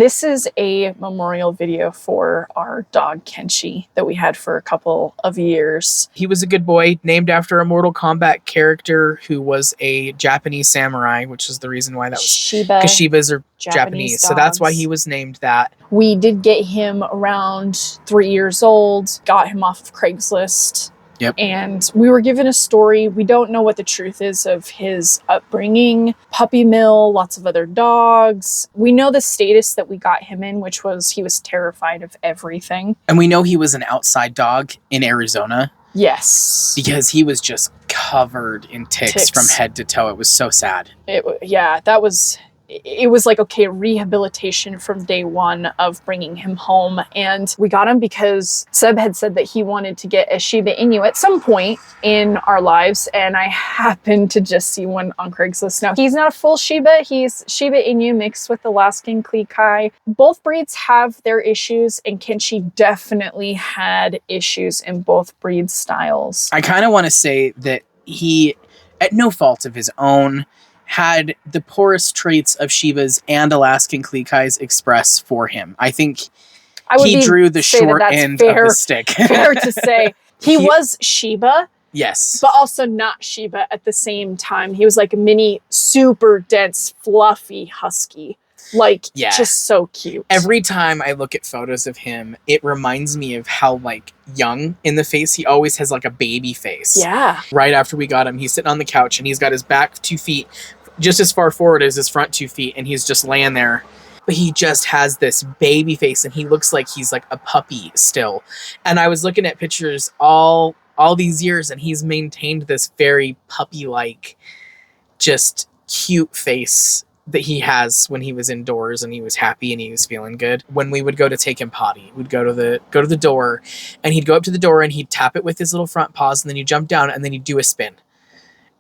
This is a memorial video for our dog Kenshi that we had for a couple of years. He was a good boy, named after a Mortal Kombat character who was a Japanese samurai, which is the reason why that was Shiba. because Shibas are Japanese. So that's why he was named that. We did get him around 3 years old, got him off of Craigslist. Yep. And we were given a story. We don't know what the truth is of his upbringing. Puppy mill, lots of other dogs. We know the status that we got him in, which was he was terrified of everything. And we know he was an outside dog in Arizona. Yes. Because he was just covered in ticks from head to toe. It was so sad. It was like, okay, rehabilitation from day one of bringing him home. And we got him because Seb had said that he wanted to get a Shiba Inu at some point in our lives. And I happened to just see one on Craigslist. Now, he's not a full Shiba. He's Shiba Inu mixed with Alaskan Klee Kai. Both breeds have their issues, and Kenshi definitely had issues in both breed styles. I kind of want to say that he, at no fault of his own, had the poorest traits of Shibas and Alaskan Klee Kais express for him. I think he drew the short end of the stick. Fair to say. He was Shiba. Yes. But also not Shiba at the same time. He was like a mini, super dense, fluffy husky. Like, just so cute. Every time I look at photos of him, it reminds me of how, like, young in the face. He always has, like, a baby face. Yeah. Right after we got him, he's sitting on the couch, and he's got his back 2 feet just as far forward as his front 2 feet, and he's just laying there. But he just has this baby face, and he looks like he's, like, a puppy still. And I was looking at pictures all these years, and he's maintained this very puppy-like, just cute face that he has when he was indoors and he was happy and he was feeling good. When we would go to take him potty, we'd go to the door, and he'd go up to the door and he'd tap it with his little front paws, and then he'd jump down and then he'd do a spin.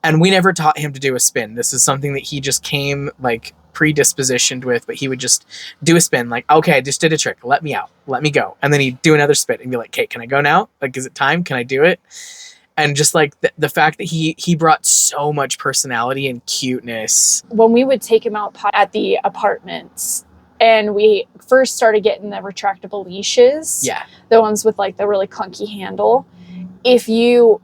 And we never taught him to do a spin. This is something that he just came like predispositioned with, but he would just do a spin like, okay, I just did a trick. Let me out. Let me go. And then he'd do another spin and be like, okay, can I go now? Like, is it time? Can I do it? And just like the fact that he brought so much personality and cuteness. When we would take him out at the apartments and we first started getting the retractable leashes, the ones with like the really clunky handle, if you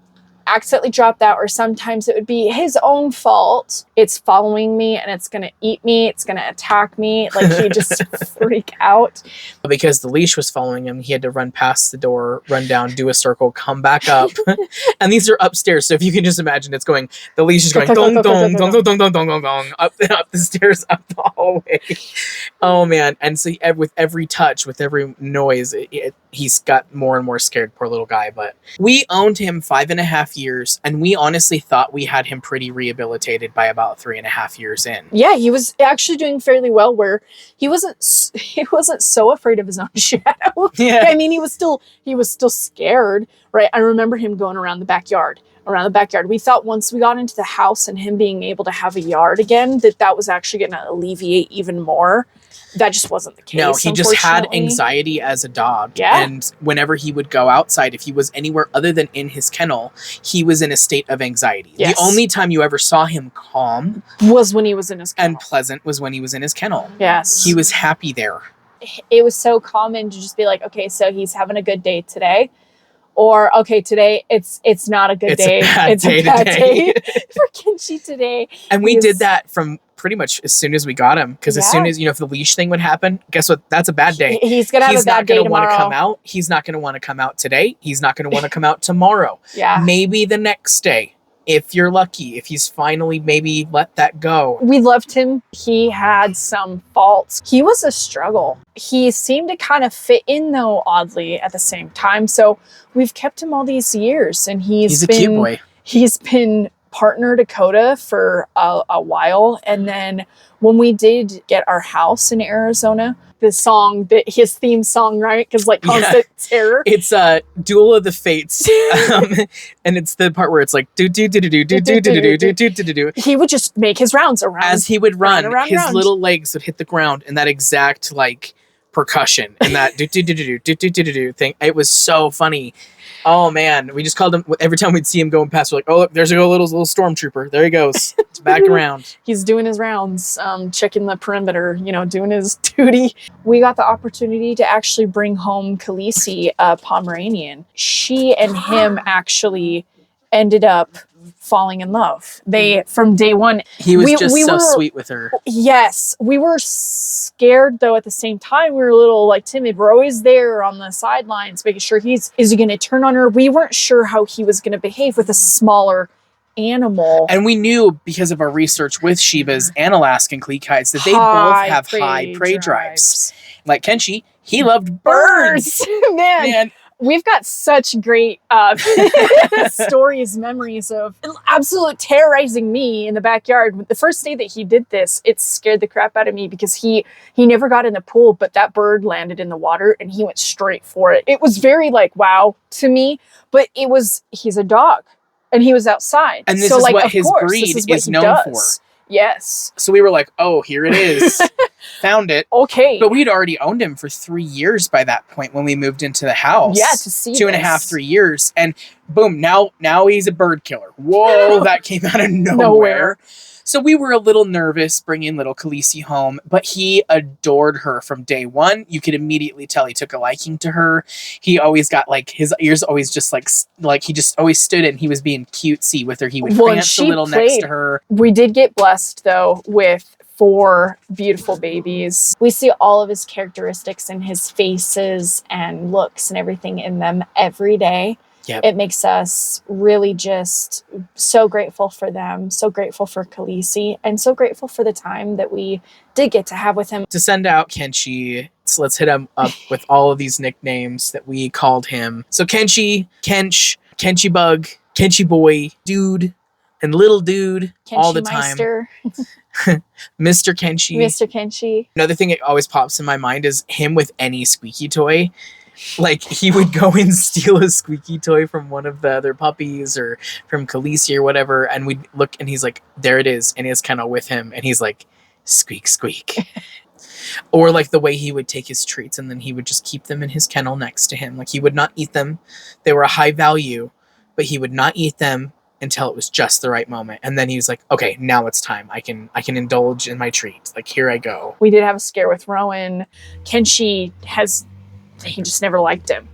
accidentally dropped that, or sometimes it would be his own fault, it's following me and it's gonna eat me, it's gonna attack me, like he just freak out. Because the leash was following him, he had to run past the door, run down, do a circle, come back up. And these are upstairs, so if you can just imagine, it's going, the leash is going dong dong dong dong dong dong dong dong up the stairs, up the hallway. Oh man. And so with every touch, with every noise, he's got more and more scared, poor little guy. But we owned him 5.5 years, and we honestly thought we had him pretty rehabilitated by about 3.5 years in. Yeah, he was actually doing fairly well, where he wasn't so afraid of his own shadow. Yeah. I mean, he was still scared, right? I remember him going around the backyard. We thought once we got into the house and him being able to have a yard again, that was actually going to alleviate even more. That just wasn't the case. No, he just had anxiety as a dog. Yeah. And whenever he would go outside, if he was anywhere other than in his kennel, he was in a state of anxiety. Yes. The only time you ever saw him calm was when he was in his kennel. And pleasant was when he was in his kennel. Yes. He was happy there. It was so common to just be like, okay, so he's having a good day today. Or, okay, today it's not a good day. It's a bad day for Kenshi today. And we did that from pretty much as soon as we got him. Because as soon as, if the leash thing would happen, guess what? That's a bad day. He's going to have a bad day tomorrow. He's not going to want to come out. He's not going to want to come out today. He's not going to want to come out tomorrow. Yeah. Maybe the next day. If you're lucky, if he's finally maybe let that go. We loved him. He had some faults. He was a struggle. He seemed to kind of fit in, though, oddly, at the same time. So we've kept him all these years, and he's been a cute boy. He's been partner to Coda for a while. And then when we did get our house in Arizona, his theme song, right? Because like constant terror. It's Duel of the Fates, and it's the part where it's like do do do do do do do do do do do do. He would just make his rounds around. As he would run, his little legs would hit the ground, and that exact like percussion and that do do do do do do do do do thing. It was so funny. Oh man, we just called him every time we'd see him going past. We're like, oh look, there's a little stormtrooper. There he goes. It's back around. He's doing his rounds, checking the perimeter, doing his duty. We got the opportunity to actually bring home Khaleesi, a Pomeranian. She and him actually ended up falling in love. They, from day one, he was so sweet with her. Yes, we were scared though. At the same time, we were a little like timid. We're always there on the sidelines, making sure is he going to turn on her? We weren't sure how he was going to behave with a smaller animal. And we knew because of our research with Shivas and Alaskan Kleekites that they both have high prey drives. Like Kenshi, he loved birds. Man. We've got such great stories, memories of absolute terrorizing me in the backyard. The first day that he did this, it scared the crap out of me because he never got in the pool, but that bird landed in the water and he went straight for it. It was very like, wow to me, but he's a dog and he was outside. And this is like, what his breed is known for. Yes. So we were like, oh, here it is. Found it. Okay. But we'd already owned him for 3 years by that point when we moved into the house. Yeah, to see 2.5, 3 years. And boom, now he's a bird killer. Whoa, that came out of nowhere. So we were a little nervous bringing little Khaleesi home, but he adored her from day one. You could immediately tell he took a liking to her. He always got like his ears always just like he just always stood and he was being cutesy with her. He would prance a little next to her. We did get blessed though with 4 beautiful babies. We see all of his characteristics in his faces and looks and everything in them every day. Yep. It makes us really just so grateful for them, so grateful for Khaleesi, and so grateful for the time that we did get to have with him. To send out Kenshi, so let's hit him up with all of these nicknames that we called him. So Kenshi, Kench, Kenshi Bug, Kenshi Boy, Dude, and Little Dude, Kenshi all the Meister. time. Mr. Kenshi. Mr. Kenshi. Another thing that always pops in my mind is him with any squeaky toy. Like, he would go and steal a squeaky toy from one of the other puppies or from Khaleesi or whatever, and we'd look, and he's like, there it is, and he's kind of with him, and he's like, squeak, squeak. Or, like, the way he would take his treats, and then he would just keep them in his kennel next to him. Like, he would not eat them. They were a high value, but he would not eat them until it was just the right moment. And then he was like, okay, now it's time. I can indulge in my treat. Like, here I go. We did have a scare with Rowan. Kenshi he just never liked him.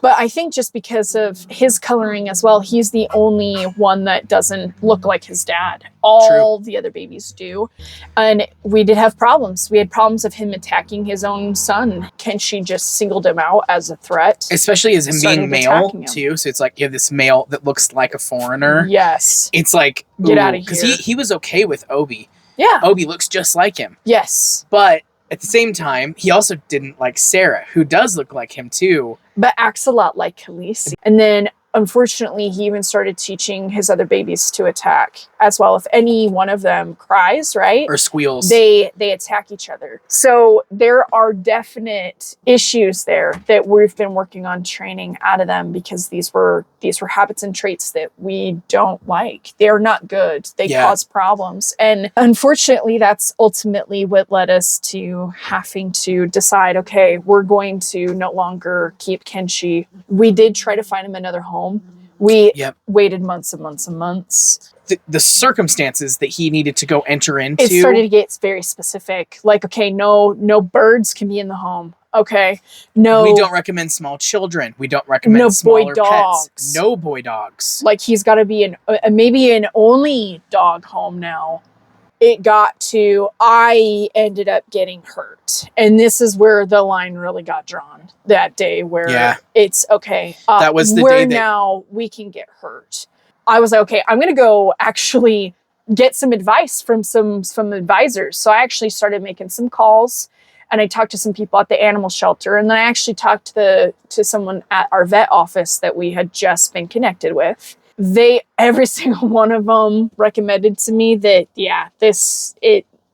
But I think just because of his coloring as well, he's the only one that doesn't look like his dad. All the other babies do. And we did have problems. We had problems of him attacking his own son. Kenshi just singled him out as a threat. Especially as him being male, too. So it's like, you have this male that looks like a foreigner. Yes. It's like, get out of here. Because he was okay with Obi. Yeah. Obi looks just like him. Yes. But at the same time, he also didn't like Sarah, who does look like him too. But acts a lot like Khaleesi. And then, unfortunately, he even started teaching his other babies to attack as well. If any one of them cries, right? Or squeals. They attack each other. So there are definite issues there that we've been working on training out of them because these were habits and traits that we don't like. They're not good. They cause problems. And unfortunately, that's ultimately what led us to having to decide, okay, we're going to no longer keep Kenshi. We did try to find him another home. We waited months and months and months. The circumstances that he needed to go enter into. It started to get very specific. Like, okay, no birds can be in the home. Okay, no. We don't recommend small children. We don't recommend smaller pets. No boy dogs. Like, he's got to be maybe an only dog home now. It got to, I ended up getting hurt. And this is where the line really got drawn that day where it's, okay, that was the where day that now we can get hurt. I was like, okay, I'm going to go actually get some advice from some advisors. So I actually started making some calls and I talked to some people at the animal shelter. And then I actually talked to someone at our vet office that we had just been connected with. Every single one of them recommended to me that,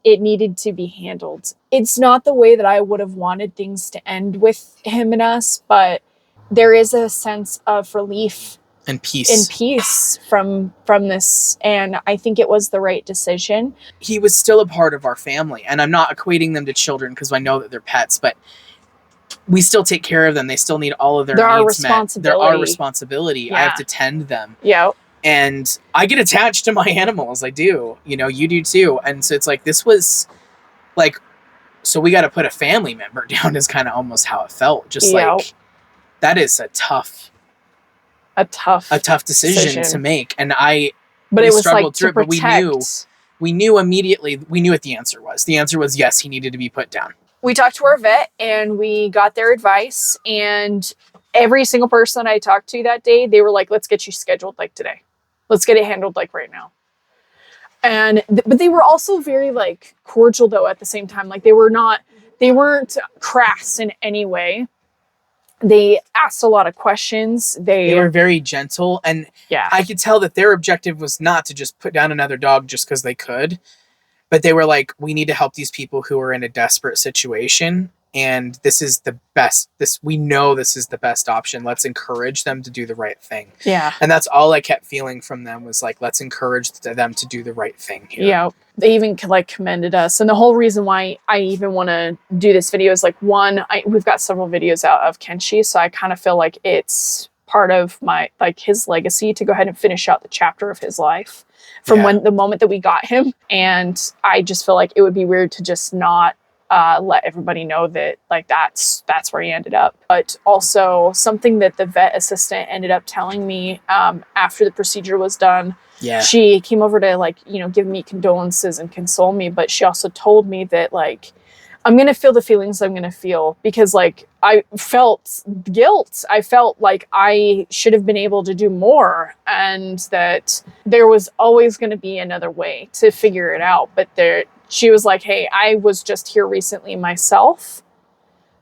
it needed to be handled. It's not the way that I would have wanted things to end with him and us, but there is a sense of relief and peace from this, and I think it was the right decision. He was still a part of our family, and I'm not equating them to children because I know that they're pets, but we still take care of them. They still need all of their needs met. They're our responsibility. Yeah. I have to tend them. Yeah. And I get attached to my animals. I do. You know, you do too. And so it's like, this was like, so we got to put a family member down is kind of almost how it felt. Just like, that is a tough decision to make. And but it was struggled like through it, but we knew immediately, we knew what the answer was. The answer was yes, he needed to be put down. We talked to our vet and we got their advice, and every single person I talked to that day, they were like, let's get you scheduled like today. Let's get it handled like right now. And, but they were also very like cordial though at the same time. Like they weren't crass in any way. They asked a lot of questions. They were very gentle. And I could tell that their objective was not to just put down another dog just because they could. But they were like, we need to help these people who are in a desperate situation. And this is the best. We know this is the best option. Let's encourage them to do the right thing. Yeah. And that's all I kept feeling from them was like, let's encourage them to do the right thing here. Yeah. They even like commended us. And the whole reason why I even want to do this video is like, one, we've got several videos out of Kenshi. So I kind of feel like it's part of my, like his legacy to go ahead and finish out the chapter of his life from the moment that we got him. And I just feel like it would be weird to just not let everybody know that like that's where he ended up. But also something that the vet assistant ended up telling me after the procedure was done. Yeah. She came over to like, you know, give me condolences and console me, but she also told me that like I'm going to feel the feelings I'm going to feel, because like I felt guilt. I felt like I should have been able to do more, and that there was always going to be another way to figure it out. But she was like, hey, I was just here recently myself.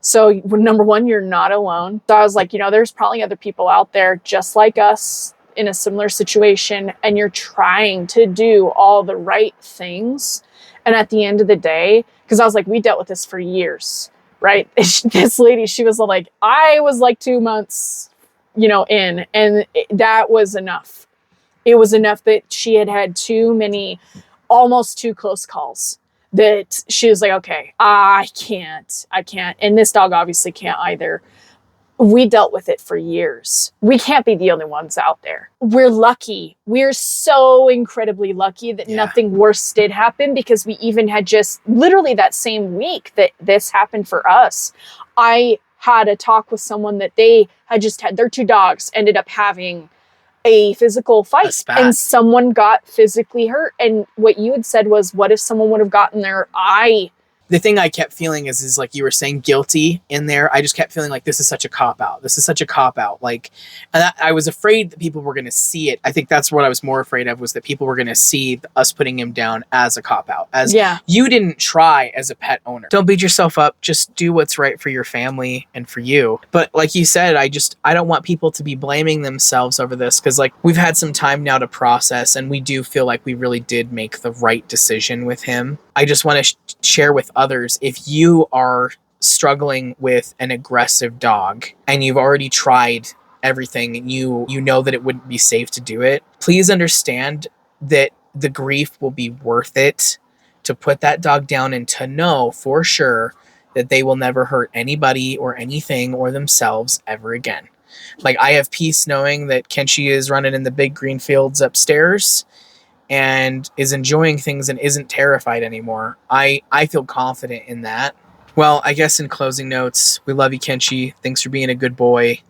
So number one, you're not alone. So I was like, you know, there's probably other people out there just like us in a similar situation, and you're trying to do all the right things. And at the end of the day, because I was like, we dealt with this for years, right? This lady, she was like, I was like 2 months, you know, in, and that was enough. It was enough that she had too many, almost too close calls, that she was like, okay, I can't. And this dog obviously can't either. We dealt with it for years. We can't be the only ones out there. We're lucky. We're so incredibly lucky that nothing worse did happen, because we even had just literally that same week that this happened for us. I had a talk with someone that they had just had their 2 dogs ended up having a physical fight, and someone got physically hurt. And what you had said was, what if someone would have gotten their eye? The thing I kept feeling is like you were saying guilty in there. I just kept feeling like this is such a cop-out. This is such a cop-out. Like, and I was afraid that people were going to see it. I think that's what I was more afraid of, was that people were going to see us putting him down as a cop-out. As you didn't try as a pet owner. Don't beat yourself up. Just do what's right for your family and for you. But like you said, I don't want people to be blaming themselves over this, because like we've had some time now to process, and we do feel like we really did make the right decision with him. I just want to share with others, if you are struggling with an aggressive dog and you've already tried everything and you know that it wouldn't be safe to do it, please understand that the grief will be worth it to put that dog down, and to know for sure that they will never hurt anybody or anything or themselves ever again. Like, I have peace knowing that Kenshi is running in the big green fields upstairs and is enjoying things and isn't terrified anymore. I feel confident in that. Well, I guess in closing notes, we love you, Kenshi. Thanks for being a good boy.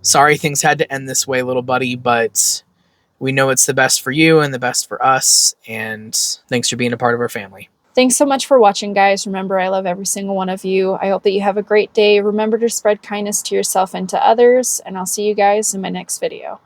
Sorry things had to end this way, little buddy, but we know it's the best for you and the best for us. And thanks for being a part of our family. Thanks so much for watching, guys. Remember, I love every single one of you. I hope that you have a great day. Remember to spread kindness to yourself and to others, and I'll see you guys in my next video.